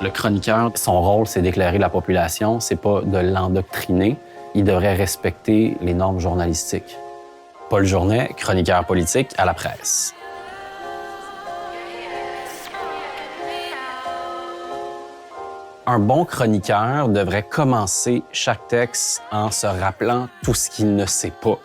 Le chroniqueur, son rôle, c'est d'éclairer la population, c'est pas de l'endoctriner. Il devrait respecter les normes journalistiques. Paul Journet, chroniqueur politique à la presse. Un bon chroniqueur devrait commencer chaque texte en se rappelant tout ce qu'il ne sait pas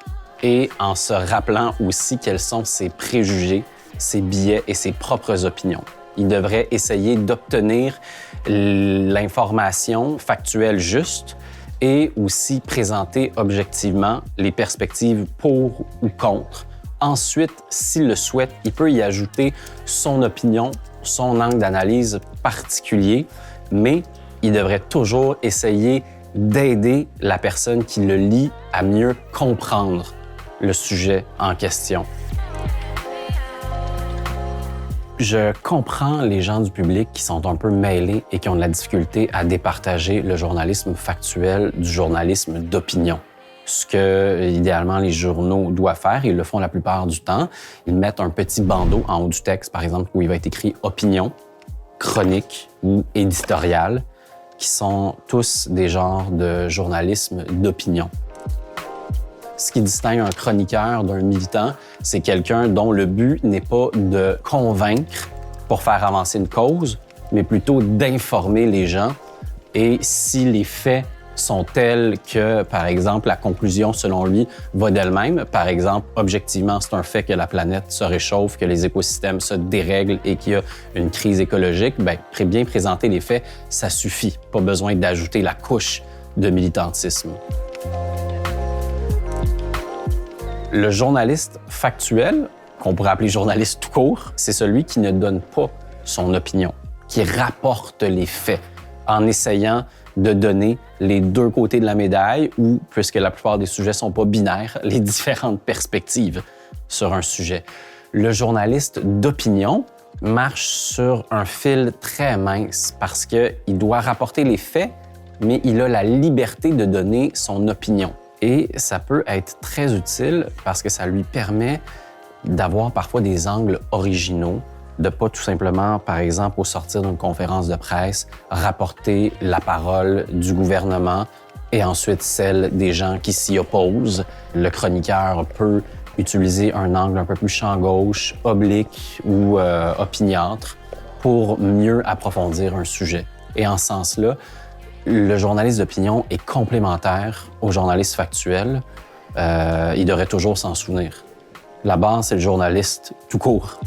et en se rappelant aussi quels sont ses préjugés, ses biais et ses propres opinions. Il devrait essayer d'obtenir l'information factuelle juste et aussi présenter objectivement les perspectives pour ou contre. Ensuite, s'il le souhaite, il peut y ajouter son opinion, son angle d'analyse particulier, mais il devrait toujours essayer d'aider la personne qui le lit à mieux comprendre le sujet en question. Je comprends les gens du public qui sont un peu mêlés et qui ont de la difficulté à départager le journalisme factuel du journalisme d'opinion. Ce que, idéalement, les journaux doivent faire, ils le font la plupart du temps, ils mettent un petit bandeau en haut du texte, par exemple, où il va être écrit « opinion », « chronique » ou « éditorial », qui sont tous des genres de journalisme d'opinion. Ce qui distingue un chroniqueur d'un militant, c'est quelqu'un dont le but n'est pas de convaincre pour faire avancer une cause, mais plutôt d'informer les gens. Et si les faits sont tels que, par exemple, la conclusion, selon lui, va d'elle-même, par exemple, objectivement, c'est un fait que la planète se réchauffe, que les écosystèmes se dérèglent et qu'il y a une crise écologique, bien présenter les faits, ça suffit. Pas besoin d'ajouter la couche de militantisme. Le journaliste factuel, qu'on pourrait appeler journaliste tout court, c'est celui qui ne donne pas son opinion, qui rapporte les faits en essayant de donner les deux côtés de la médaille ou, puisque la plupart des sujets sont pas binaires, les différentes perspectives sur un sujet. Le journaliste d'opinion marche sur un fil très mince parce qu'il doit rapporter les faits, mais il a la liberté de donner son opinion. Et ça peut être très utile parce que ça lui permet d'avoir parfois des angles originaux, de pas tout simplement, par exemple, au sortir d'une conférence de presse, rapporter la parole du gouvernement et ensuite celle des gens qui s'y opposent. Le chroniqueur peut utiliser un angle un peu plus champ gauche, oblique ou opiniâtre pour mieux approfondir un sujet. Et en ce sens-là, le journaliste d'opinion est complémentaire au journaliste factuel. Il devrait toujours s'en souvenir. La base, c'est le journaliste tout court.